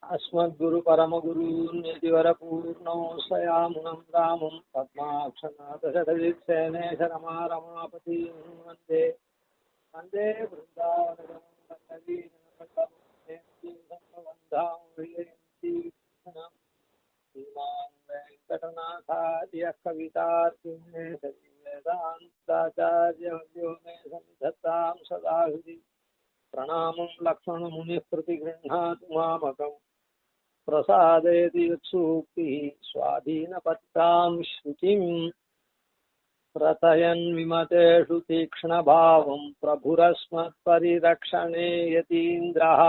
अस्मद्गुरु परमगुरून्यतिवरपूर्णो स्वयामुनं रामं पद्माक्षनाथषडजित्सेने शरमारमापतीं वन्दे वन्दे वेङ्कटनाथार्यः कवितार्किणे वेदान्ताचार्यवर्यो मे सन्निधत्तां सदा हृदि प्रणामं लक्ष्मणमुनिः प्रतिगृह्णातु मामकम् प्रसादयति यत्सूक्तिः स्वाधीनपत्तां श्रुतिम् प्रथयन् विमतेषु तीक्ष्णभावं प्रभुरस्मत्परिरक्षणे यतीन्द्रः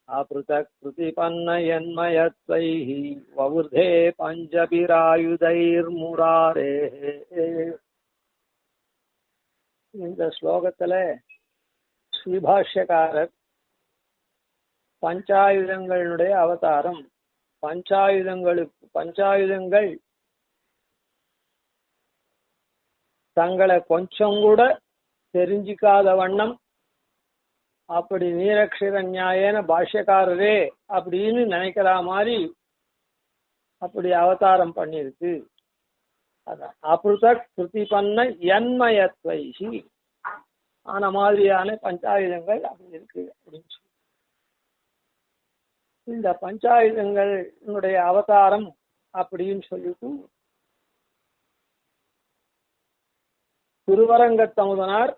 अपृथक् प्रतिपन्नयन्मयत्वैः ववृधे पञ्चभिरायुधैर्मुरारेः. இந்த ஸ்லோகத்துல ஸ்ரீபாஷ்யக்காரர் பஞ்சாயுதங்களுடைய அவதாரம், பஞ்சாயுதங்கள் தங்களை கொஞ்சம் கூட தெரிஞ்சிக்காத வண்ணம் அப்படி நீரக்ஷர நியாயன பாஷ்யக்காரரே அப்படின்னு நினைக்கிற மாதிரி அப்படி அவதாரம் பண்ணிருக்கு. அதான் அப்ருதக் பிரதிபன்ன என்மயத்வைஹி ஆன மாதிரியான பஞ்சாயுதங்கள் அப்படி இருக்கு அப்படின்னு சொல்லி இந்த பஞ்சாயுதங்களுடைய அவதாரம் அப்படின்னு சொல்லிட்டு திருவரங்கத்தமுதனார்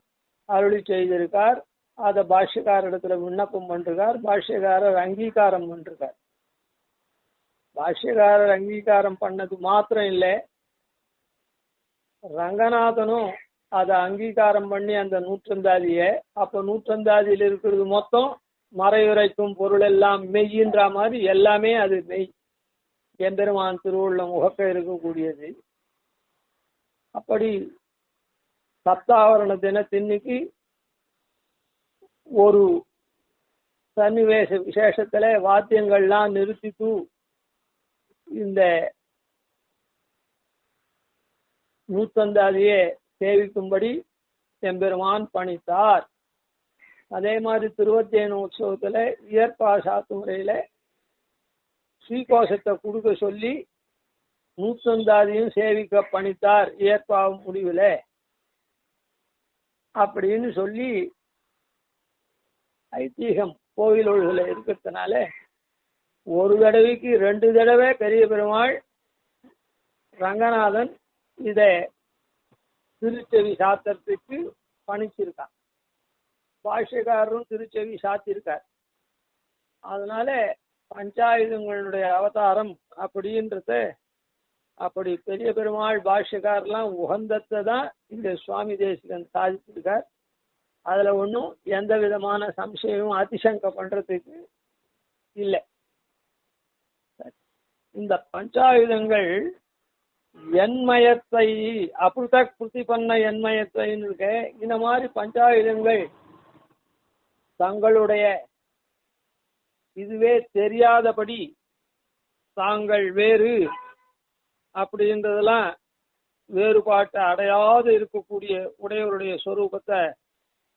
அருளி செய்திருக்கார். அதை பாஷ்யக்காரிடத்துல விண்ணப்பம் பண்ணிருக்கார். பாஷ்யக்காரர் அங்கீகாரம் பண்ணிருக்கார். பாஷ்யக்காரர் அங்கீகாரம் பண்ணது மாத்திரம் இல்லை, ரங்கநாதனும் அதை அங்கீகாரம் பண்ணி அந்த நூற்றந்தாதிய, அப்ப நூற்றந்தாதியில் இருக்கிறது மொத்தம் மறையுரைக்கும் பொருள் எல்லாம் மெய்யின்ற மாதிரி எல்லாமே அது மெய், எம்பெருமான் திருவுள்ள முகக்க இருக்கக்கூடியது. அப்படி சப்தாவரண தினத்தின்னைக்கு ஒரு சன்னிவேச விசேஷத்துல வாத்தியங்கள்லாம் நிறுத்திட்டு இந்த நூற்றந்தாதியை சேவிக்கும்படி எம்பெருமான் பணித்தார். அதே மாதிரி திருவத்தியன உற்சவத்துல இயற்பாசாத்து முறையில ஸ்ரீகோஷத்தை கொடுக்க சொல்லி நூற்றந்தாதியும் சேவிக்க பணித்தார் இயற்பா முடிவுல அப்படின்னு சொல்லி ஐதீகம் கோவிலொழுகுல இருக்கிறதுனால ஒரு தடவைக்கு 2 தடவை பெரிய பெருமாள் ரங்கநாதன் இத திருச்செவி சாத்திரத்துக்கு பணிச்சிருக்கான். பாஷ்யக்காரரும் திருச்செவி சாத்திருக்கார். அதனால பஞ்சாயுதங்களுடைய அவதாரம் அப்படின்றத அப்படி பெரிய பெருமாள் பாஷ்யக்காரெல்லாம் உகந்தத்தை தான் இந்த சுவாமி தேசிகன் சாதிச்சிருக்கார். அதுல ஒன்றும் எந்த விதமான சம்சயமும் அதிசங்க பண்றதுக்கு இல்லை. இந்த பஞ்சாயுதங்கள் என்மயத்தை அப்ருதக் பிரதிபன்ன என்மயத்தைன்னு இருக்க. இந்த மாதிரி பஞ்சாயுதங்கள் தங்களுடைய இதுவே தெரியாதபடி தாங்கள் வேறு அப்படின்றதெல்லாம் வேறுபாட்டை அடையாது இருக்கக்கூடிய உடையவருடைய சொரூபத்தை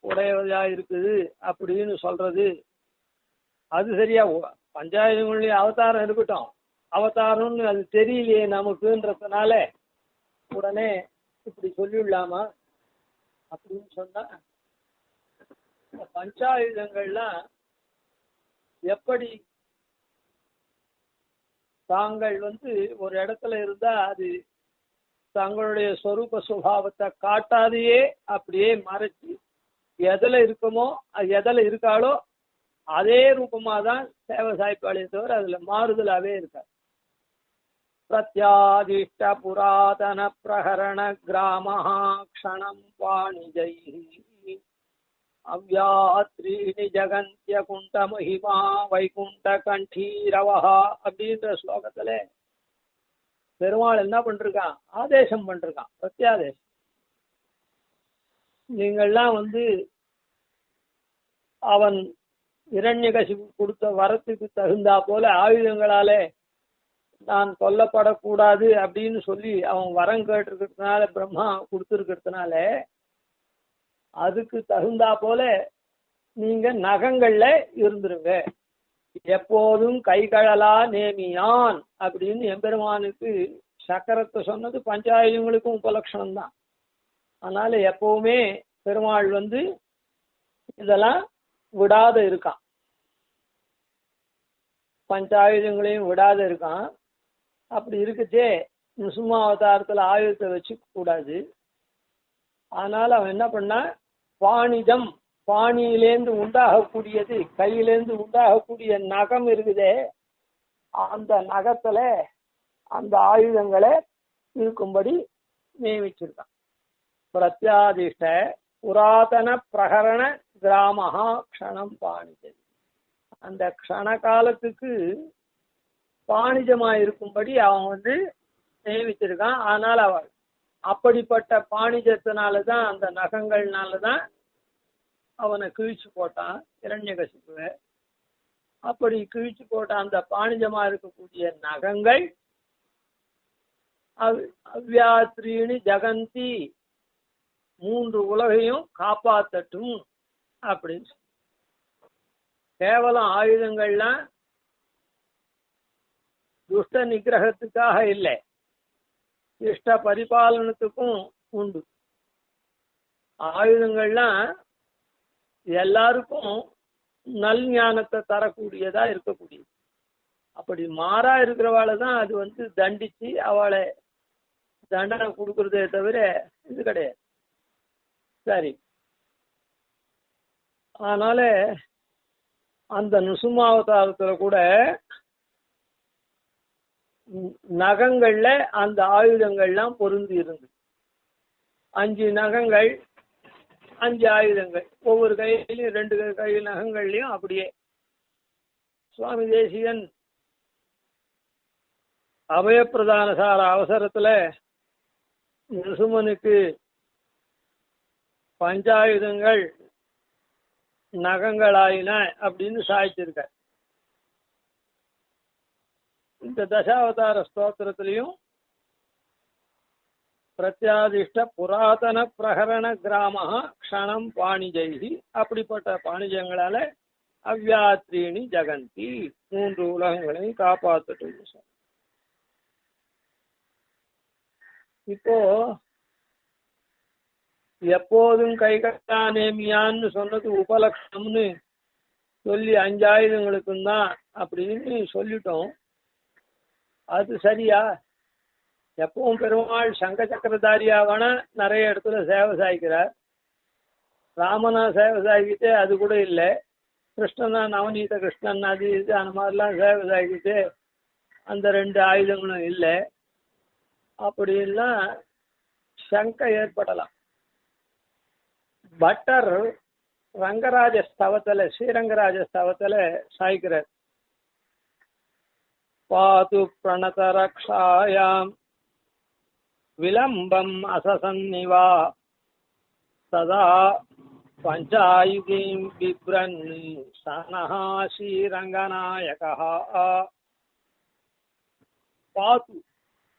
உடையவதா இருக்குது அப்படின்னு சொல்றது அது சரியா? பஞ்சாயுதங்களுடைய அவதாரம் இருக்கட்டும், அவதாரம்னு அது தெரியலையே நமக்குன்றதுனால உடனே இப்படி சொல்லிடலாமா அப்படின்னு சொன்னா, பஞ்சாயுதங்கள்லாம் எப்படி தாங்கள் ஒரு இடத்துல இருந்தா அது தங்களுடைய சொரூப சுபாவத்தை காட்டாதையே அப்படியே மறைச்சு எதில் இருக்குமோ எதில் இருக்காளோ அதே ரூபமா தான் சேவை சாய்ப்பாளே தவிர அதுல மாறுதலாவே இருக்காது. பிரத்யாதிஷ்ட புராதன பிரகரண கிராமஹா க்ஷணம் வாணிஜை அவ்யாத்ரீணி ஜகந்திய குண்ட மகிமா வைகுண்ட கண்டீரவஹா அப்படின்ற ஸ்லோகத்துல பெருமாள் என்ன பண்றான்? ஆதேசம் பண்றான், பிரத்யாதேசம். நீங்கள்லாம் அவன் இரண்யகசிபு கொடுத்த வரத்துக்கு தகுந்தா போல ஆயுதங்களாலே நான் கொல்லப்படக்கூடாது அப்படின்னு சொல்லி அவன் வரம் கேட்டிருக்கிறதுனால பிரம்மா கொடுத்துருக்கிறதுனால அதுக்கு தகுந்தா போல நீங்க நகங்கள்ல இருந்துருங்க. எப்போதும் கைகழலா நேமியான் அப்படின்னு எம்பெருமானுக்கு சக்கரத்தை சொன்னது பஞ்சாயுதங்களுக்கும் உபலட்சணம் தான். அதனால எப்பவுமே பெருமாள் இதெல்லாம் விடாத இருக்கான், பஞ்சாயுதங்களையும் விடாத இருக்கான். அப்படி இருக்குச்சே நிருசிம்ம அவதாரத்துல ஆயுதத்தை வச்சுக்க கூடாது. அதனால அவன் என்ன பண்ணா, பாணிஜம், பாணியிலேந்து உண்டாகக்கூடியது, கையிலேந்து உண்டாகக்கூடிய நகம் இருக்குதே, அந்த நகத்துல அந்த ஆயுதங்களை இருக்கும்படி நியமிச்சிருக்கான். பிரத்யாதிஷ்ட புராதன பிரகரண கிராமஹா க்ஷணம் பாணிஜம். அந்த க்ஷண காலத்துக்கு பாணிஜமா இருக்கும்படி அவன் நியமிச்சிருக்கான். ஆனால் அவன் அப்படிப்பட்ட பாணிஜத்தினாலதான், அந்த நகங்கள்னாலதான் அவனை கிழிச்சு போட்டான் இரண்யகசிப்புவை. அப்படி கிழிச்சு போட்ட அந்த பாணிஜமா இருக்கக்கூடிய நகங்கள் அவ்யாத்ரீணி ஜகந்தி, மூன்று உலகையும் காப்பாத்தட்டும் அப்படின்னு. கேவலம் ஆயுதங்கள்லாம் துஷ்ட நிகிரகத்துக்காக இல்லை, இஷ்ட பரிபாலனத்துக்கும் உண்டு. ஆயுதங்கள்லாம் எல்லாருக்கும் நல் ஞானத்தை தரக்கூடியதா இருக்கக்கூடியது. அப்படி மாறா இருக்கிறவாளை தான் அது தண்டிச்சு அவளை தண்டனை கொடுக்கறதே தவிர இது கிடையாது. சரி, அதனால அந்த நிருசிம்மாவதாரத்துல கூட நகங்கள்ல அந்த ஆயுதங்கள்லாம் பொருந்தி இருந்து, 5 நகங்கள் 5 ஆயுதங்கள், ஒவ்வொரு கையிலையும் 2 கையில் நகங்கள்லையும் அப்படியே. சுவாமி தேசிகன் அபயப்பிரதான சார அவசரத்துல நிருசிம்மனுக்கு பஞ்சாயுதங்கள் நகங்களாயின அப்படின்னு சாய்ச்சிருக்க. இந்த தசாவதார ஸ்தோத்திரத்திலையும் பிரத்யாதிஷ்ட புராதன பிரகரண கிராமஹா க்ஷணம் பாணிஜைகி, அப்படிப்பட்ட பாணிஜங்களால அவ்யாத்ரீணி ஜகந்தி, 3 உலகங்களையும் காப்பாற்றட்டும். இப்போ எப்போதும் கைகட்டா நேமியான்னு சொன்னது உபலட்சணம்னு சொல்லி 5 ஆயுதங்களுக்கும் தான் அப்படின்னு சொல்லிட்டோம். அது சரியா? எப்பவும் பெருமாள் சங்க சக்கரதாரியாவான நிறைய இடத்துல சேவை சாய்க்கிறார். ராமனா சேவை சாய்க்கிட்டு அது கூட இல்லை, கிருஷ்ணனா நவநீத கிருஷ்ணன் அது இது அந்த மாதிரிலாம் சேவை சாய்க்கிட்டு அந்த 2 ஆயுதங்களும் இல்லை. அப்படின்லாம் சங்கை ஏற்படலாம். பட்டர் ரங்கராஜ ஸ்தவத்துல, ஸ்ரீரங்கராஜ ஸ்தவத்துல சாய்க்கிறார். பாது பிரணத ரக்ஷாயாம் விளம்பம் அசசன்னிவா சதா பஞ்சாயுதீம் பிப்ரன் சனஹா ஸ்ரீரங்கநாயகா. பாது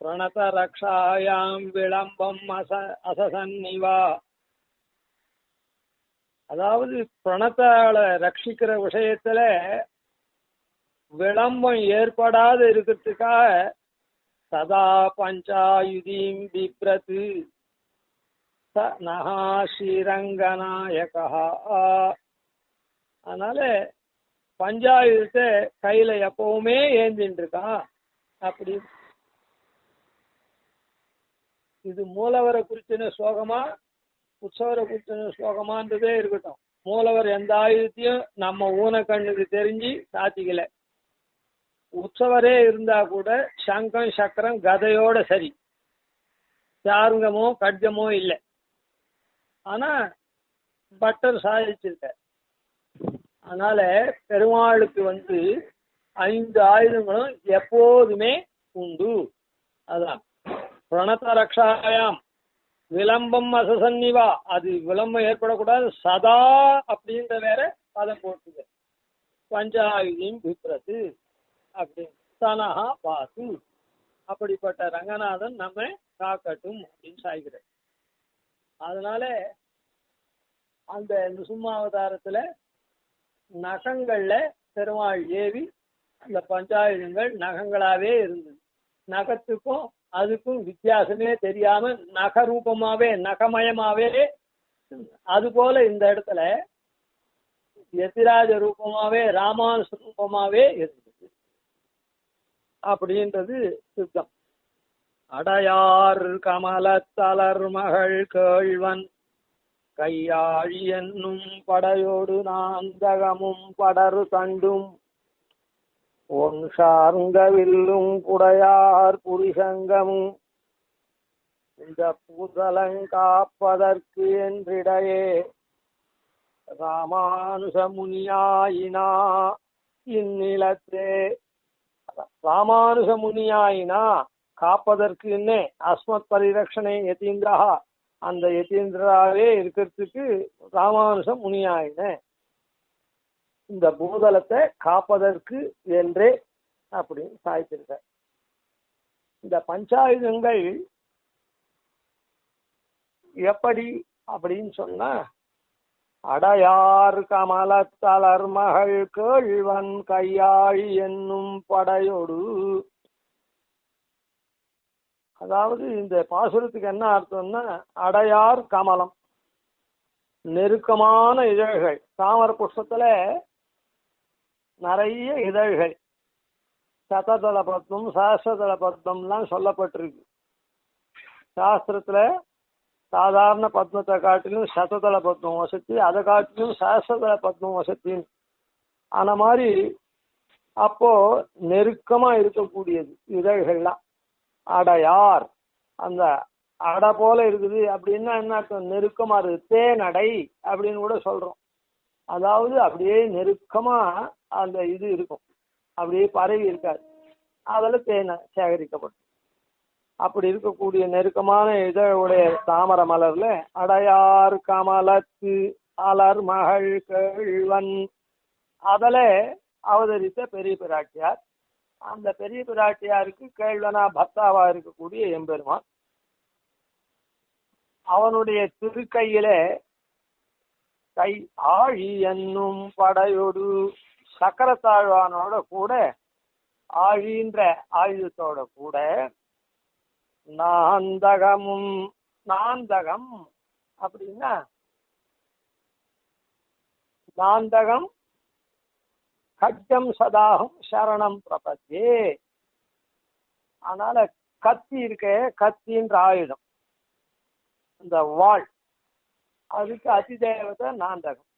பிரணத ரக்ஷாயாம் விளம்பம் அசசன்னிவா, அதாவது பிரணத்தால ரட்சிக்கிற விஷயத்துல விளம்பம் ஏற்படாத இருக்கிறதுக்காக சதா பஞ்சாயுதீம் பிப்ரது நஹா ஸ்ரீரங்கநாயகா. அதனால பஞ்சாயுதத்தை கையில எப்பவுமே ஏந்தின்னு இருக்கான். அப்படி இது மூலவரை குறிச்சின ஸ்லோகமா உற்சவரை குறிச்சின ஸ்லோகமான்றதே இருக்கட்டும். மூலவர் எந்த ஆயுதத்தையும் நம்ம ஊன கண்ணுக்கு தெரிஞ்சு சாத்திக்கல. உற்சவரே இருந்தா கூட சங்கம் சக்கரம் கதையோட சரி, சாருங்கமோ கட்கமோ இல்லை. ஆனா பட்டர் சாதிச்சிருக்க. அதனால பெருமாளுக்கு 5 ஆயுதங்களும் எப்போதுமே உண்டு. அதான் பிரணத ரக்ஷாயாம் விளம்பம் அசசன்னிவா, அது விளம்பம் ஏற்படக்கூடாது. சதா அப்படின்ற வேற பதம் போட்டுது. பஞ்சாயுதம் பிப்ரது அப்படின்னு சனஹா பாசு, அப்படிப்பட்ட ரங்கநாதன் நம்ம காக்கட்டும் அப்படின்னு சாய்கிறார். அதனால அந்த நிருசிம்மாவதாரத்துல நகங்கள்ல பெருமாள் ஏவி அந்த பஞ்சாயுதங்கள் நகங்களாவே இருந்தது. நகத்துக்கும் அதுக்கும் வித்தியாசமே தெரியாம நகரூபமாவே நகமயமாவே, அது போல இந்த இடத்துல எதிராஜ ரூபமாவே ராமானுச ரூபமாவே இருந்தது அப்படின்றது சித்தம். அடையார் கமலத்தலர் மகள் கேழ்வன் கையாழி என்னும் படையோடு நாந்தகமும் படரு தண்டும் ஒன் சார்ந்தவில்லும் புடையார் புரிசங்கமும் இந்த பூதலங்காப்பதற்கு என்றிடையே ராமானுசமுனியாயினா இந்நிலத்தே. ராமானுசமுனியாயினா காப்பதற்கு என்ன அஸ்மத் பரிரக்ஷணை யதீந்திரா, அந்த யதீந்திராவே இருக்கிறதுக்கு ராமானுச முனியாயின இந்த பூதலத்தை காப்பதற்கு என்றே அப்படின்னு சாய்த்திருக்க. இந்த பஞ்சாயுதங்கள் எப்படி அப்படின்னு சொன்னா, அடையார் கமலத்தலர் மகள் கேழ்வன் கையாழி என்னும் படையோடு. அதாவது இந்த பாசுரத்துக்கு என்ன அர்த்தம்னா, அடையார் கமலம் நெருக்கமான இதழ்கள். தாமர புஷ்பத்துல நிறைய இதழ்கள், சததள பத்மம் சாஸ்திரதள பத்மம்லாம் சொல்லப்பட்டிருக்கு. சாஸ்திரத்துல சாதாரண பத்மத்தை காட்டிலும் சததள பத்மம் வசதி, அதை காட்டிலும் சாஸ்திரதள பத்மம் வசத்தின்னு. அந்த மாதிரி அப்போ நெருக்கமா இருக்கக்கூடியது இதழ்கள்லாம். அடையார் அந்த அடை போல இருக்குது அப்படின்னா என்ன அர்த்தம், நெருக்கமா இருக்கு. தேனடை அப்படின்னு கூட சொல்றோம். அதாவது அப்படியே நெருக்கமா அந்த இது இருக்கும், அப்படியே பரவி இருக்காது, அதில் தேனை சேகரிக்கப்படும். அப்படி இருக்கக்கூடிய நெருக்கமான இதழுடைய தாமர மலர்ல அடையார் கமலத்து அலர் மகள் கேழ்வன், அதில் அவதரித்த பெரிய பிராட்டியார். அந்த பெரிய பிராட்டியாருக்கு கேழ்வனா பக்தாவா இருக்கக்கூடிய எம்பெருமான். அவனுடைய திருக்கையில கை ஆழி என்னும் படையோடு சக்கரத்தாழ்வானோட கூட ஆழின்ற ஆயுதத்தோட கூட நாந்தகமும். நாந்தகம் அப்படின்னா நாந்தகம் கட்டம் சதாகம் சரணம் பிரபத்தே. அதனால கத்தி இருக்க, கத்தின்ற ஆயுதம் இந்த வாள், அதுக்கு அதிதேவதை நாந்தகம்.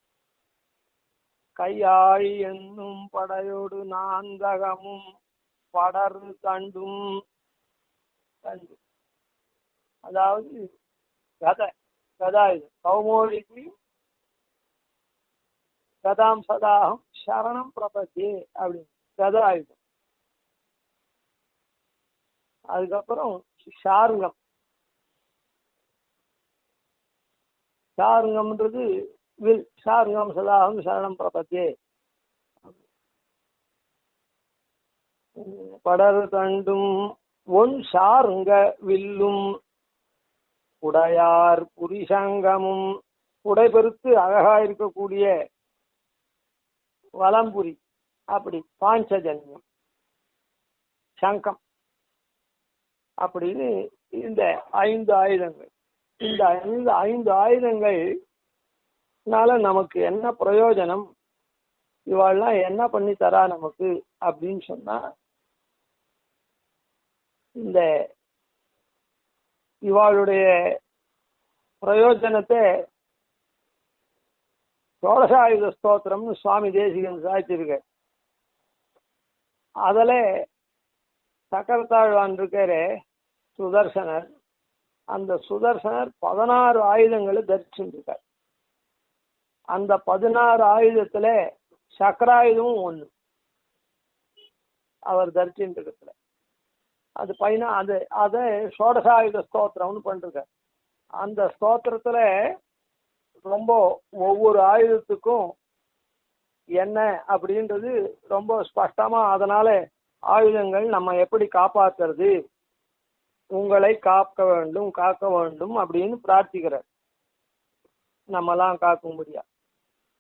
கையாழி என்னும் படையோடு நாந்தகமும் படரு தண்டும். தண்டு அதாவது கதை, கதாயுதம். கௌமோடிக்கு கதாம் சதாகம் சரணம் பிரபத்தே அப்படின்னு கதாயுதம். அதுக்கப்புறம் ஷாருங்கம். ஷாருங்கம்ன்றது வில். ஷாருங்கம் சதாகம் சரணம் பிரபத்தே. படரு தண்டும் ஒன் ஷாருங்க வில்லும் உடையார் புரிசங்கமும். உடைபெருத்து அழகா இருக்கக்கூடிய வலம்புரி, அப்படி பாஞ்சஜன்யம் சங்கம் அப்படின்னு இந்த 5 ஆயுதங்கள். இந்த 5 ஆயுதங்கள்னால நமக்கு என்ன பிரயோஜனம், இவாள்லாம் என்ன பண்ணி தரா நமக்கு அப்படின்னு சொன்னா, இந்த இவாளுடைய பிரயோஜனத்தை ஷோடசாயுத ஸ்தோத்திரம்னு சுவாமி தேசிகன் சாய்ச்சிருக்க. அதில் சக்கரத்தாழ்வான் இருக்காரு சுதர்சனர். அந்த சுதர்சனர் 16 ஆயுதங்களை தரிச்சுருக்கார். அந்த 16 ஆயுதத்துல சக்கராயுதமும் ஒண்ணு அவர் தரிச்சுருக்கத்துல. அது அதை ஷோடசாயுத ஸ்தோத்திரம்னு பண்ணிருக்கார். அந்த ஸ்தோத்திரத்துல ரொம்ப ஒவ்வொரு ஆயுதத்துக்கும் என்ன அப்படின்றது ரொம்ப ஸ்பஷ்டமா, அதனால ஆயுதங்கள் நம்ம எப்படி காப்பாற்றுறது, உங்களை காக்க வேண்டும் காக்க வேண்டும் அப்படின்னு பிரார்த்திக்கிறார். நம்மலாம் காக்க முடியாது.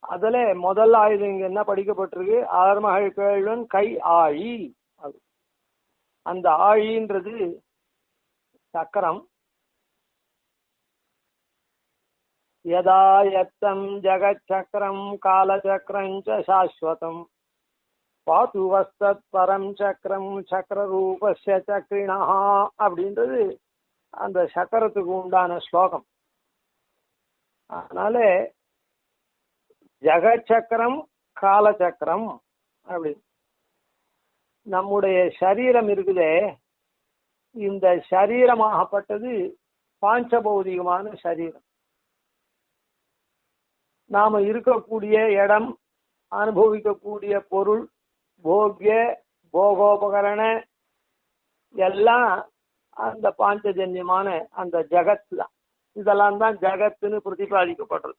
அதுல முதல் ஆயுதம் இங்க என்ன படிக்கப்பட்டிருக்கு? ஆர்மகள் கேள்வன் கை ஆழி. அது அந்த ஆழின்றது சக்கரம். யதா யத்தம் ஜகச்சக்கரம் காலச்சக்கரஞ்ச சாஸ்வதம் பாத்து வஸ்தத் பரம் சக்கரம் சக்கர ரூபஸ்ய சக்ரிணா அப்படின்றது அந்த சக்கரத்துக்கு உண்டான ஸ்லோகம். அதனால ஜகச்சக்கரம் காலச்சக்கரம் அப்படி நம்முடைய சரீரம் இருக்குதே, இந்த சரீரமாகப்பட்டது பாஞ்சபௌதிகமான சரீரம். நாம இருக்கக்கூடிய இடம், அனுபவிக்கக்கூடிய பொருள், போக்கிய போகோபகரண எல்லாம் அந்த பாஞ்சஜன்யமான அந்த ஜகத் தான். இதெல்லாம் தான் ஜகத்துன்னு பிரதிபாதிக்கப்படுறது.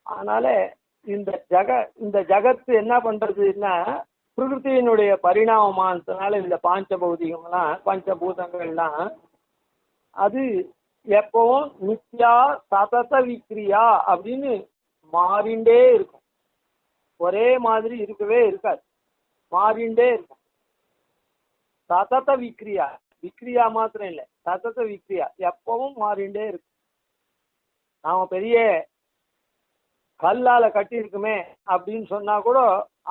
அதனால இந்த ஜகத்து என்ன பண்றதுன்னா பிரகிருத்தியினுடைய பரிணாமமானதுனால இந்த பாஞ்சபௌதிகம்லாம் பஞ்சபூதங்கள்லாம் அது எப்பவும் நித்யா சதத விக்ரியா அப்படின்னு மாறிண்டே இருக்கும். ஒரே மாதிரி இருக்கவே இருக்காது, மாறிண்டே இருக்கும். சதத விக்ரியா, விக்ரியா மாத்திரம் இல்லை, சதத விக்ரியா எப்பவும் மாறிண்டே இருக்கு. நாம பெரிய கல்லால கட்டி இருக்குமே அப்படின்னு சொன்னா கூட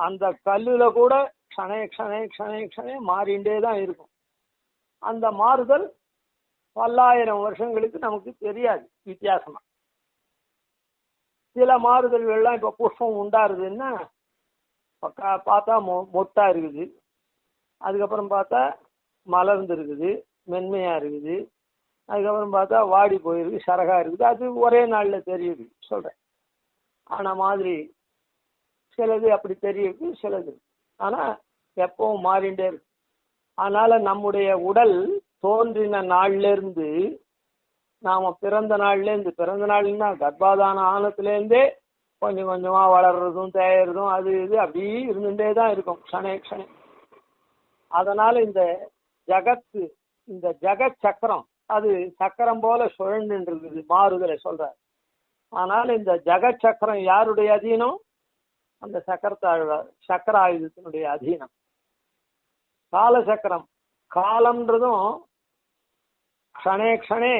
அந்த கல்லுல கூட க்ஷணே க்ஷணே க்ஷணே க்ஷணே மாறிண்டே தான் இருக்கும். அந்த மாறுதல் பல்லாயிரம் வருஷங்களுக்கு நமக்கு தெரியாது வித்தியாசமா. சில மாறுதல்கள்லாம் இப்ப புஷ்பம் உண்டாருதுன்னா பார்த்தா மொட்டா இருக்குது, அதுக்கப்புறம் பார்த்தா மலர்ந்து இருக்குது, மென்மையா இருக்குது, அதுக்கப்புறம் பார்த்தா வாடி போயிருக்கு, சரகா இருக்குது. அது ஒரே நாள்ல தெரியுது சொல்றேன். ஆனா மாதிரி சிலது அப்படி தெரியுது, சிலது ஆனா எப்பவும் மாறிண்டே இருக்கு. அதனால நம்முடைய உடல் தோன்றின நாள்ல இருந்து, நாம பிறந்த நாள்னா கர்ப்பாதான ஆனத்துல கொஞ்சம் கொஞ்சமா வளர்றதும் தேயறதும் அது இது அப்படி இருந்துட்டே தான் இருக்கும் க்ஷணே க்ஷணே. அதனால இந்த ஜகத் சக்கரம் அது சக்கரம் போல சுழண்டு இருக்குது, மாறுதலை சொல்ற. ஆனால் இந்த ஜகத் சக்கரம் யாருடைய அதீனம்? அந்த சக்கர ஆயுதத்தினுடைய அதீனம். கால சக்கரம், காலம்ன்றதும் க்ஷணே க்ஷணே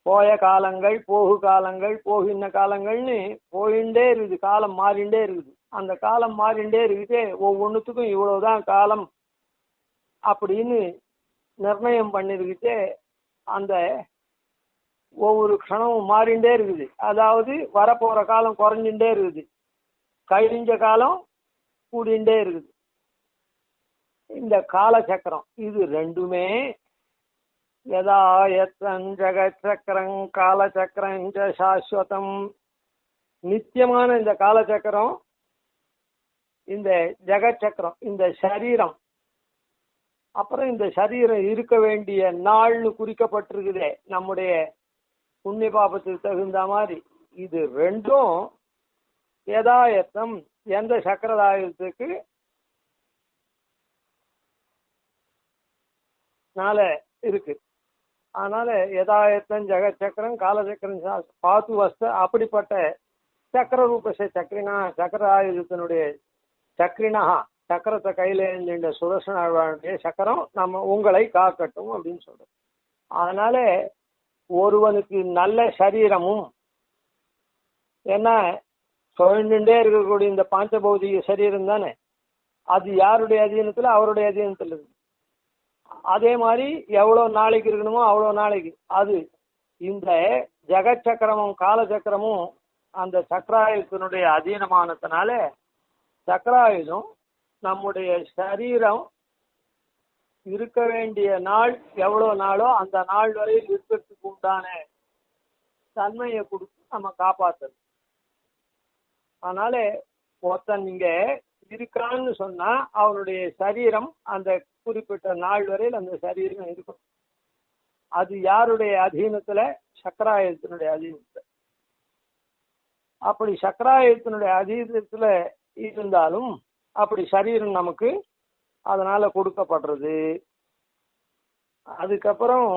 போய காலங்கள், போகு காலங்கள், போகின்ற காலங்கள்னு போயிண்டே இருக்குது. காலம் மாறிண்டே இருக்குது. அந்த காலம் மாறிண்டே இருக்குது. ஒவ்வொன்றுத்துக்கும் இவ்வளவுதான் காலம் அப்படின்னு நிர்ணயம் பண்ணிருக்கிட்டு அந்த ஒவ்வொரு க்ஷணமும் மாறிண்டே இருக்குது. அதாவது வரப்போற காலம் குறைஞ்சுட்டே இருக்குது, கழிஞ்ச காலம் கூடிண்டே இருக்குது. இந்த காலச்சக்கரம் இது ரெண்டுமே யதா யத்தம் ஜகச்சக்கரம் காலச்சக்கரம் சாஸ்வதம், நித்தியமான இந்த காலச்சக்கரம், இந்த ஜகச்சக்கரம், இந்த சரீரம், அப்புறம் இந்த சரீரம் இருக்க வேண்டிய நாள்னு குறிக்கப்பட்டிருக்குதே நம்முடைய புண்ணிய பாபத்துக்கு தகுந்த மாதிரி, இது ரெண்டும் யதாயத்தம் எந்த சக்கரதாயத்துக்கு நால இருக்கு. அதனால யதாயத்தம் ஜெகச்சக்கரம் காலச்சக்கரம் பாத்து வஸ்த அப்படிப்பட்ட சக்கர ரூபச சக்கரினா சக்கராயுதத்தினுடைய சக்கரினா சக்கரத்தை கையில இருந்த சுதர்சனுடைய சக்கரம் நம்ம உங்களை காக்கட்டும் அப்படின்னு சொல்றோம். அதனால ஒருவனுக்கு நல்ல சரீரமும் ஏன்னா சுழண்டுண்டே இருக்கக்கூடிய இந்த பாஞ்சபௌதிக சரீரம் தானே, அது யாருடைய அதீனத்துல? அவருடைய அதீனத்துல இருக்கு. அதே மாதிரி எவ்வளவு நாளைக்கு இருக்கணுமோ அவ்வளவு நாளைக்கு அது இந்த ஜெகச்சக்கரமும் காலச்சக்கரமும் அந்த சக்கராயுதத்தினுடைய அதீனமானதுனால சக்கராயுதம் நம்முடைய சரீரம் இருக்க வேண்டிய நாள் எவ்வளவு நாளோ அந்த நாள் வரையில் இருக்கிறதுக்கு உண்டான தன்மையை கொடுத்து நம்ம காப்பாத்தணும். அதனால ஒருத்தன் இங்க இருக்கான்னு சொன்னா அவனுடைய சரீரம் அந்த குறிப்பிட்ட நாள் வரையில் அந்த சரீரம் இருக்கும். அது யாருடைய அதீனத்துல? சக்கராயுதத்தினுடைய அதீனத்துல. அப்படி சக்கராயுதத்தினுடைய அதீனத்துல இருந்தாலும் அப்படி சரீரம் நமக்கு அதனால கொடுக்கப்படுறது. அதுக்கப்புறம்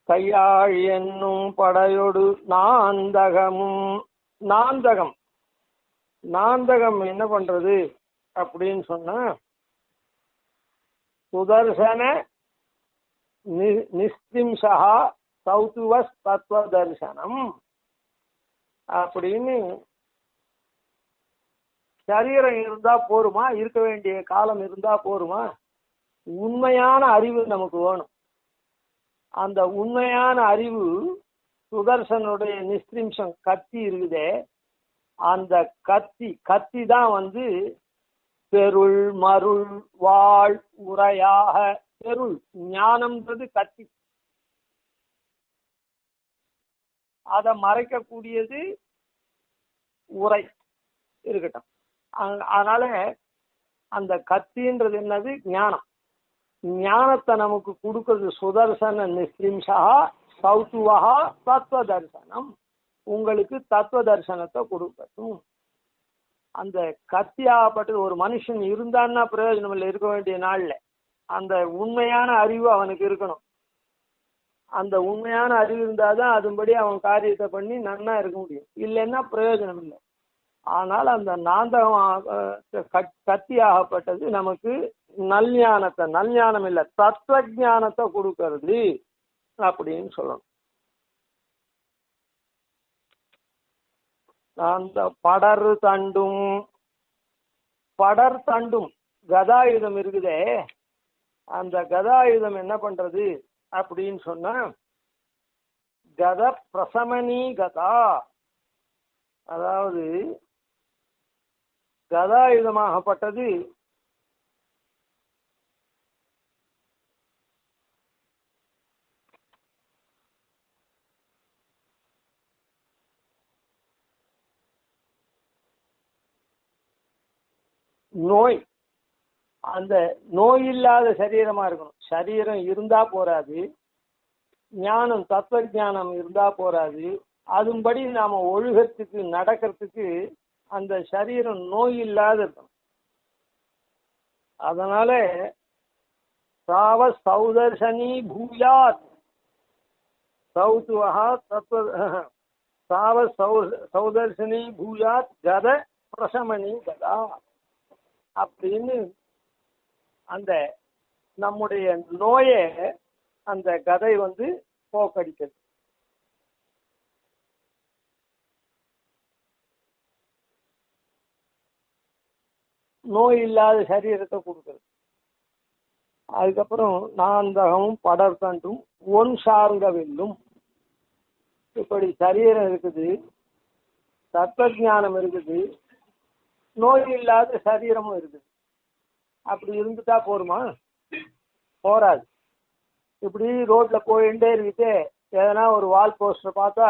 கையாழ் என்னும் படையொடு நாந்தகமும். நாந்தகம் நாந்தகம் என்ன பண்றது அப்படின்னு சொன்னா, சுதர்சன நிஸ்திம்சா சௌத்துவஸ் தத்துவ தரிசனம் அப்படின்னு. சரீரம் இருந்தா போருமா, இருக்க வேண்டிய காலம் இருந்தா போருமா? உண்மையான அறிவு நமக்கு வேணும். அந்த உண்மையான அறிவு சுதர்சனுடைய நிஸ்திம்சம் கத்தி இருக்குதே, அந்த கத்தி தான் பெருள் மருள் வாழ் உரையாக. பெருள் ஞானம்ன்றது கத்தி, அதை மறைக்கக்கூடியது உரை இருக்கட்டும். அதனால அந்த கத்தின்றது என்னது? ஞானம். ஞானத்தை நமக்கு கொடுக்கிறது சுதர்சன நிஸ்திம்சா சௌத்துவஹா தத்துவ தரிசனம். உங்களுக்கு தத்துவ தரிசனத்தை கொடுக்கட்டும். அந்த கத்தியாகப்பட்டது ஒரு மனுஷன் இருந்தான்னா பிரயோஜனம் இல்லை, இருக்க வேண்டிய நாள்ல. அந்த உண்மையான அறிவு அவனுக்கு இருக்கணும். அந்த உண்மையான அறிவு இருந்தாதான் அதுபடி அவன் காரியத்தை பண்ணி நன்னா இருக்க முடியும். இல்லைன்னா பிரயோஜனம் இல்லை. ஆனால் அந்த நாந்தகம் கத்தியாகப்பட்டது நமக்கு நல்ஞானத்தை, நல்ஞானம் இல்லை தத்துவ ஞானத்தை கொடுக்கறது அப்படின்னு சொல்லணும். அந்த படர் தண்டும் கதாயுதம் இருக்குதே, அந்த கதாயுதம் என்ன பண்றது அப்படின்னு சொன்னா, கத பிரசமனி கதா. அதாவது கதாயுதமாகப்பட்டது நோய், அந்த நோய் இல்லாத சரீரமா இருக்கணும். சரீரம் இருந்தா போராது, ஞானம் தத்துவ ஞானம் இருந்தா போராது. அதுபடி நாம ஒழுகத்துக்கு நடக்கிறதுக்கு அந்த சரீரம் நோய் இல்லாத இருக்கணும். அதனால சாவ சௌதர்சனி பூயாத் சௌத்துவஹா தத்துவ சாவ சௌதர்சனி பூயாத் கத பிரசமனி கதா அப்படின்னு அந்த நம்முடைய நோயை அந்த கதை போக்கடிக்கிறது. நோய் இல்லாத சரீரத்தை கொடுக்கிறது. அதுக்கப்புறம் நாந்தகமும் படர்தண்டும் ஒன் சார்ந்தவில்லும். இப்படி சரீரம் இருக்குது, தத்துவஞானம் இருக்குது, நோய் இல்லாத சரீரமும் இருக்குது. அப்படி இருந்துட்டா போருமா? போராது. இப்படி ரோட்ல போயிட்டே இருக்குது, எதனா ஒரு வால் போஸ்டர் பார்த்தா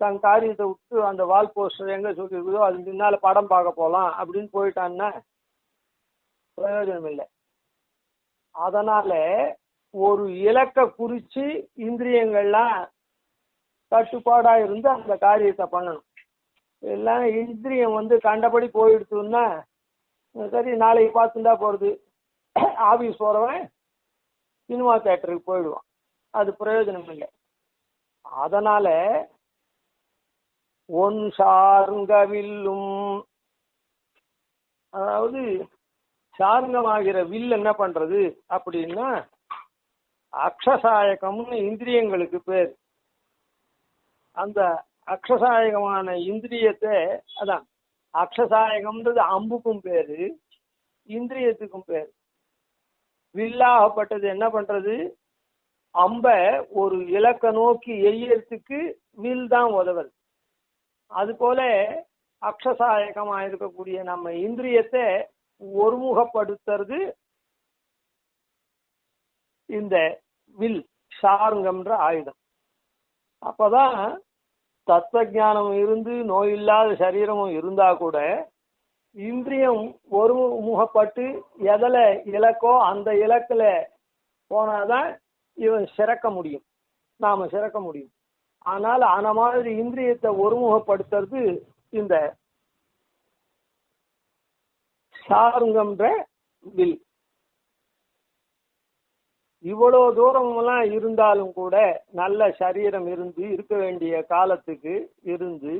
தன் காரியத்தை விட்டு அந்த வால் போஸ்டர் எங்க சொல்லியிருக்குதோ அது முன்னால படம் பார்க்க போகலாம் அப்படின்னு போயிட்டான்னா பிரயோஜனம் இல்லை. அதனால ஒரு இலக்க குறிச்சு இந்திரியங்கள்லாம் கட்டுப்பாடா இருந்து அந்த காரியத்தை பண்ணணும். எல்லாம் இந்திரியம் கண்டபடி போயிடுச்சுன்னா, சரி நாளைக்கு பார்த்துட்டா போறது, ஆபீஸ் போறவன் சினிமா தியேட்டருக்கு போயிடுவான், அது பிரயோஜனம் இல்லை. அதனால ஒன் சார்ங்கவில்லும், அதாவது சார்ங்கமாகிற வில் என்ன பண்றது அப்படின்னா, அக்ஷசாயகம்னு இந்திரியங்களுக்கு பேர். அந்த அக்ஷசாயகமான இந்திரியத்தை, அதான் அக்ஷசாயகம்ன்றது அம்புக்கும் பேரு, இந்திரியத்துக்கும் பேர். வில்லாகப்பட்டது என்ன பண்றது, அம்ப ஒரு இலக்க நோக்கி எய்யறதுக்கு வில் தான் உதவுது. அது போல அக்ஷசாயகமா இருக்கக்கூடிய நம்ம இந்திரியத்தை ஒருமுகப்படுத்துறது இந்த வில் சாருங்கம்ன்ற ஆயுதம். அப்பதான் தத்துவஞானம் இருந்து நோய் இல்லாத சரீரமும் இருந்தா கூட இந்திரியம் ஒருமுகப்பட்டு எதில் இலக்கோ அந்த இலக்கில் போனாதான் இவன் சிறக்க முடியும், நாம சிறக்க முடியும். ஆனால் அந்த மாதிரி இந்திரியத்தை ஒருமுகப்படுத்துறது இந்த சாருங்கம்ன்ற வில். இவ்வளோ தூரமெல்லாம் இருந்தாலும் கூட நல்ல சரீரம் இருந்து இருக்க வேண்டிய காலத்துக்கு இருந்து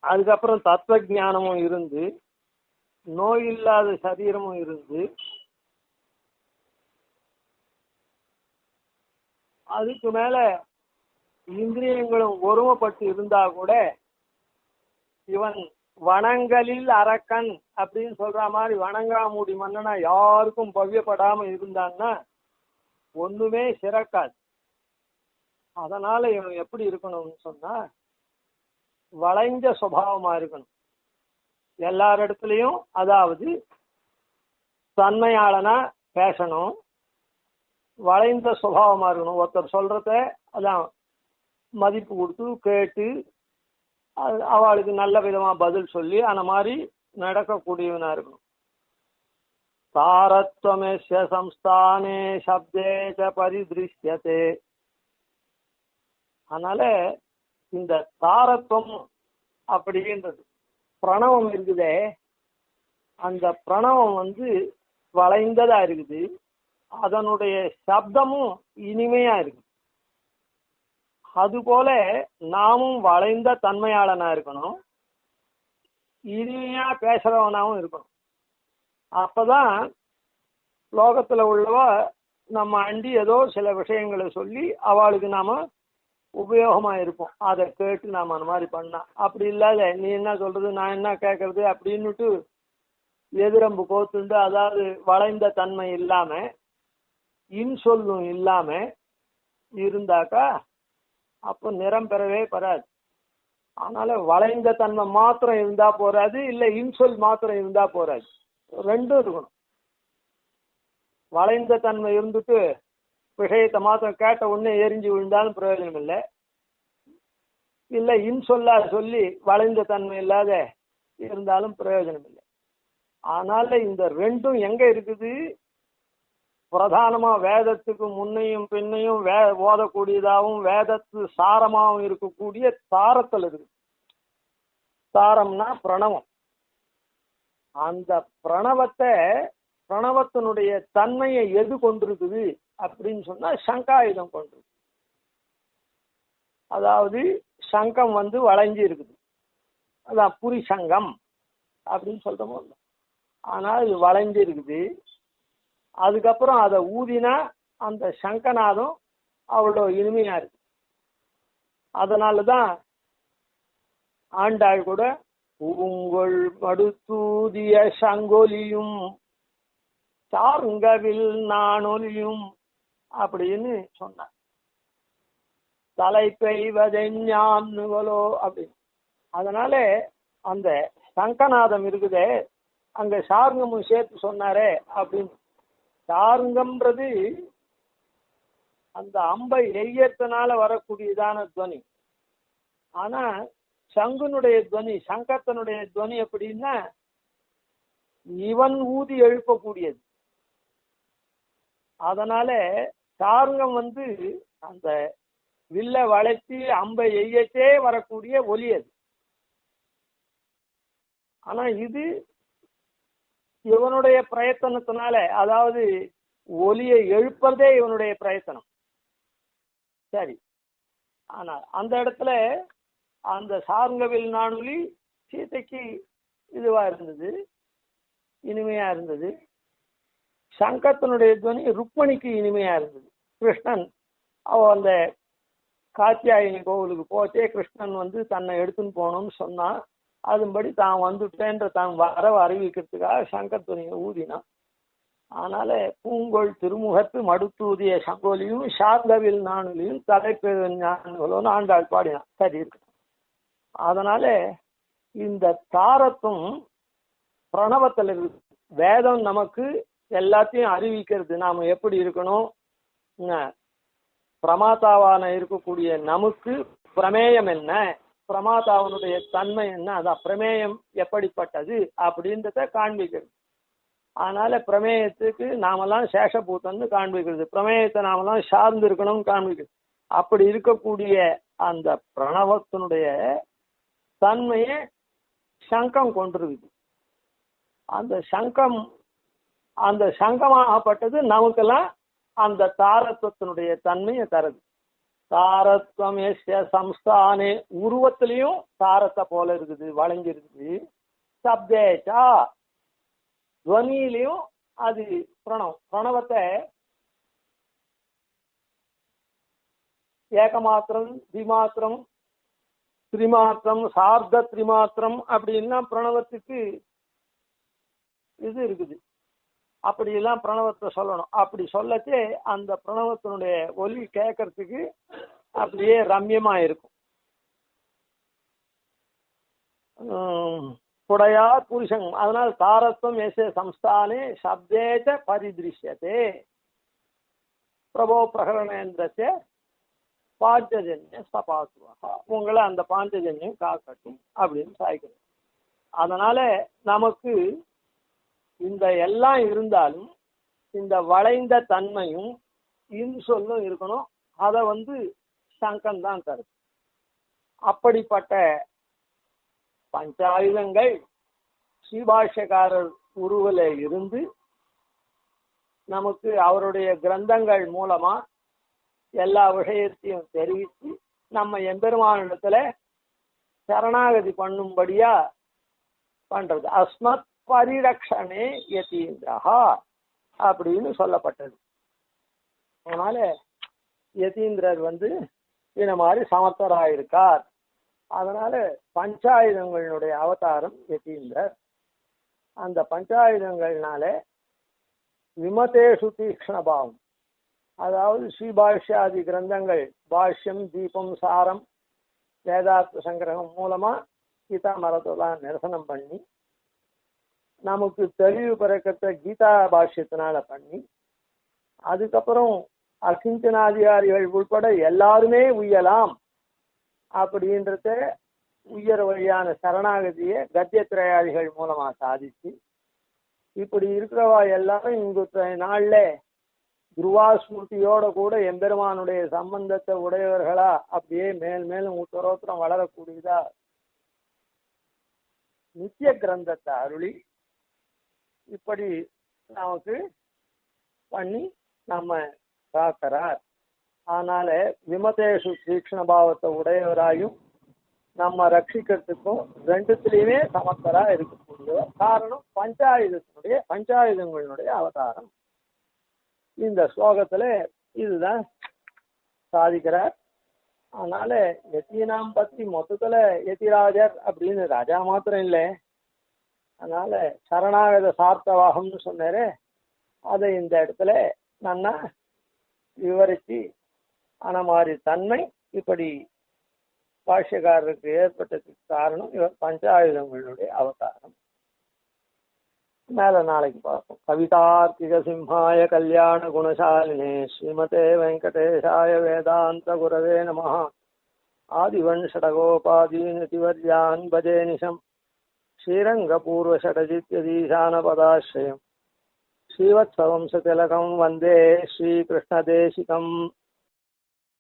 அதுக்கப்புறம் தத்துவ ஞானமும் இருந்து நோய் இல்லாத சரீரமும் இருந்து அதுக்கு மேல இந்திரியங்களும் ஒருமைப்பட்டு இருந்தா கூட இவன் வனங்களில் அரக்கன் அப்படின்னு சொல்ற மாதிரி வணங்காமூடி மன்னனா யாருக்கும் பவ்யப்படாம இருந்தான்னா ஒண்ணுமே சிறக்காது. அதனால இவன் எப்படி இருக்கணும்னு சொன்னா வளைஞ்ச சுபாவமா இருக்கணும். எல்லாரிடத்துலயும் அதாவது தன்மையாளனா பேசணும், வளைந்த சுபாவமா இருக்கணும். ஒருத்தர் சொல்றத அதான் மதிப்பு கொடுத்து கேட்டு அவளுக்கு நல்ல விதமா பதில் சொல்லி அந்த மாதிரி நடக்கக்கூடியவனா இருக்கணும். தாரத்வமேஸ்ய சம்ஸ்தானே சப்தேச பரிதிருஷ்யதே. அதனால இந்த தாரத்வம் அப்படின்றது பிரணவம் இருக்குதே, அந்த பிரணவம் வளைந்ததா இருக்குது, அதனுடைய சப்தமும் இனிமையா இருக்கு. அதுபோல நாமும் வளைந்த தன்மையாளனா இருக்கணும், இனிமையா பேசுறவனாவும் இருக்கணும். அப்பதான் லோகத்துல உள்ளவா நம்ம அண்டி ஏதோ சில விஷயங்களை சொல்லி அவளுக்கு நாம உபயோகமா இருப்போம். அதை கேட்டு நாம அந்த மாதிரி பண்ணா. அப்படி இல்லாத நீ என்ன சொல்றது நான் என்ன கேட்கறது அப்படின்னுட்டு எதிரம்பு கோத்துண்டு, அதாவது வளைந்த தன்மை இல்லாம இன்சொல்லும் இல்லாம இருந்தாக்கா அப்போ நிறம் பெறவே பெறாது. அதனால வளைந்த தன்மை மாத்திரம் இருந்தா போறாது, இல்லை இன்சொல் மாத்திரம் இருந்தா போறாது, ரெண்டும் இருக்கணும். வளைந்த தன்மை இருந்துட்டு விஷயத்தை மாத்திரம் கேட்ட உடனே எரிஞ்சு விழுந்தாலும் பிரயோஜனம் இல்லை, இல்லை இன்சொல்லா சொல்லி வளைந்த தன்மை இல்லாத இருந்தாலும் பிரயோஜனம் இல்லை. அதனால இந்த ரெண்டும் எங்க இருக்குது? பிரதானமா வேதத்துக்கு முன்னையும் பின்னையும் ஓதக்கூடியதாகவும் வேதத்து சாரமாகவும் இருக்கக்கூடிய தாரத்தில் இருக்கு. தாரம்னா பிரணவம். அந்த பிரணவத்தினுடைய தன்மையை எது கொண்டிருக்குது அப்படின்னு சொன்னா சங்காயுதம் கொண்டு. அதாவது சங்கம் வளைஞ்சி இருக்குது, அதான் புரி சங்கம் அப்படின்னு சொல்றோமோ. ஆனால் இது வளைஞ்சி இருக்குது. அதுக்கப்புறம் அதை ஊதினா அந்த சங்கநாதம் அவ்வளோ இனிமையா இருக்கு. அதனாலதான் ஆண்டாள் கூட உங்கள் மடுத்தூதிய சங்கொலியும் சார்ங்கவில் நானொலியும் அப்படின்னு சொன்னார். தலை பெய்வதெஞ்ஞான்களோ அப்படின்னு. அதனால அந்த சங்கநாதம் இருக்குதே, அங்க சார்ங்கமும் சேர்த்து சொன்னாரே அப்படின்னு. சார்ங்கம்ன்றது அந்த அம்பை எய்யத்தினால வரக்கூடியதான துவனி. ஆனா சங்குனுடைய துவனி, சங்கத்தனுடைய துவனி எப்படின்னா இவன் ஊதி எழுப்பக்கூடியது. அதனால சார்ங்கம் அந்த வில்ல வளைச்சி அம்பை எய்யத்தே வரக்கூடிய ஒலி அது. ஆனா இது இவனுடைய பிரயத்தனத்தினால, அதாவது ஒலியை எழுப்பதே இவனுடைய பிரயத்தனம். சரி, ஆனா அந்த இடத்துல அந்த சார்ங்கவில் நானொலி சீதைக்கு இதுவா இருந்தது, இனிமையா இருந்தது. சங்கத்தினுடைய துவனி ருக்மணிக்கு இனிமையா இருந்தது. கிருஷ்ணன் அந்த காத்தியாயினி கோவிலுக்கு போச்சே கிருஷ்ணன் தன்னை எடுத்துன்னு போகணும்னு சொன்னா, அதுபடி தான் வந்துட்டேன்ற தான் வரவை அறிவிக்கிறதுக்காக சங்கத்துவனியை ஊதினான். அதனால பூங்கொள் திருமுகத்து மடுத்தூதிய சங்கோலியும் சார்ந்தவில் நானொலியும் தலைப்பெருஞான்களோன்னு ஆண்டாள் பாடினான். சரி இருக்கு. அதனால இந்த தாரத்தும் பிரணவத்தில் இருக்கு. வேதம் நமக்கு எல்லாத்தையும் அறிவிக்கிறது, நாம எப்படி இருக்கணும். பிரமாதாவான இருக்கக்கூடிய நமக்கு பிரமேயம் என்ன, பிரமாதாவனுடைய தன்மை என்ன, அதான் பிரமேயம் எப்படிப்பட்டது அப்படின்றத காண்பிக்கிறது. அதனால பிரமேயத்துக்கு நாமெல்லாம் சேஷபூத்தன்னு காண்பிக்கிறது, பிரமேயத்தை நாமெல்லாம் சார்ந்து இருக்கணும்னு காண்பிக்கிறது. அப்படி இருக்கக்கூடிய அந்த பிரணவத்தினுடைய தன்மையை சங்கம் கொண்டிருக்குது. அந்த சங்கம் அந்த சங்கமாகப்பட்டது நமக்கெல்லாம் அந்த தாரத்துவத்தினுடைய தன்மையை தருது. தாரத்வம் எஸ்ய சம்ஸ்தானே, உருவத்திலையும் தாரத்தை போல இருக்குது, வளைஞ்சி இருக்குது. சப்தேச்சா, துவனியிலையும் அது பிரணவத்தை ஏகமாத்திரம், திமாத்திரம், திரிமாத்திரம், சார்த்த திரிமாத்திரம் அப்படின்னா பிரணவத்துக்கு இது இருக்குது. அப்படியெல்லாம் பிரணவத்தை சொல்லணும். அப்படி சொல்லச்சே அந்த பிரணவத்தினுடைய ஒலி கேட்கறதுக்கு அப்படியே ரம்யமா இருக்கும். குடையார் புருஷன், அதனால் தாரத்வம் எசே சம்ஸ்தானே சப்தேச்ச பரிதிருஷ்யத்தே பிரபோ பிரகரணேந்திரச்சே பாஞ்சஜன்ய ஸ்தபாசுவா, உங்களை அந்த பாஞ்சஜன்யம் காக்கட்டும் அப்படின்னு சாய்க்கிறது. அதனால நமக்கு இந்த எல்லாம் இருந்தாலும் இந்த வளைந்த தன்மையும் இன்சொல்லும் இருக்கணும். அதை சங்கம்தான் தருது. அப்படிப்பட்ட பஞ்சாயுதங்கள் ஸ்ரீபாஷ்யக்காரர் உருவில இருந்து நமக்கு அவருடைய கிரந்தங்கள் மூலமா எல்லா விஷயத்தையும் தெரிவித்து நம்ம எம்பெருமானிடத்துல சரணாகதி பண்ணும்படியா பண்றது. அஸ்மத் பரிரக்ஷணே யதீந்திரஹா அப்படின்னு சொல்லப்பட்டது. அதனால யதீந்திரர் இந்த மாதிரி சமர்த்தராயிருக்கார். அதனால பஞ்சாயுதங்களுடைய அவதாரம் யதீந்திரர். அந்த பஞ்சாயுதங்கள்னால விமதேஷு தீக்ஷ்ணபாவம், அதாவது ஸ்ரீபாஷ்யாதி கிரந்தங்கள், பாஷ்யம், தீபம், சாரம், வேதார்த்த சங்கிரகம் மூலமா கீதா மரத்தெல்லாம் நிரசனம் பண்ணி நமக்கு தெளிவு பிறக்கத்தை கீதா பாஷ்யத்தினால பண்ணி, அதுக்கப்புறம் அகிஞ்சனாதிகாரிகள் உட்பட எல்லாருமே உய்யலாம் அப்படின்றத உயர் வழியான சரணாகதியை கத்தியத்திரையாதிகள் மூலமா சாதிச்சு, இப்படி இருக்கிறவா எல்லாரும் இங்க நாள்ல துருவாஸ்மிருதியோட கூட எம்பெருமானுடைய சம்பந்தத்தை உடையவர்களா அப்படியே மேல் மேலும் உத்தரோத்தரம் வளரக்கூடியதா நித்திய கிரந்தத்தை அருளி இப்படி நமக்கு பண்ணி நம்ம காக்கிறார். அதனால விமதேஷு தீக்ஷ்ண பாவத்தை உடையவராயும் நம்ம ரட்சிக்கிறதுக்கும் ரெண்டுத்திலையுமே சமர்த்தரா இருக்கக்கூடியவர். காரணம் பஞ்சாயுதங்களுடைய அவதாரம். இந்த ஸ்லோகத்துல இதுதான் சாதிக்கிறார். அதனால யதீனாம் பத்தி மொத்தத்துல யதிராஜர் அப்படின்னு ராஜா மாத்திரம் இல்லை, அதனால சரணாகத சார்த்தவாகம்னு சொன்னாரு. அதை இந்த இடத்துல நன்னா விவரிச்சு ஆன மாதிரி தன்மை இப்படி பாஷ்யக்காரருக்கு ஏற்பட்டதுக்கு காரணம் இவர் பஞ்சாயுதங்களுடைய அவதாரம். மேல நாளைக்கு பார்ப்போம். கவிதார்த்திக சிம்ஹாய கல்யாண குணசாலினே ஸ்ரீமதே வெங்கடேஷாய வேதாந்த குரவே நமஹ. ஆதிவன்ஷடகோபாதீனதிவர்யான் பஜே நிஷம் ஸ்ரீரங்கபூர்வஷடஜித்யதீசானபதாஸ்ரயம் ஸ்ரீவத்சவம்சதிலகம் வந்தே ஸ்ரீகிருஷ்ணதேசிகம்.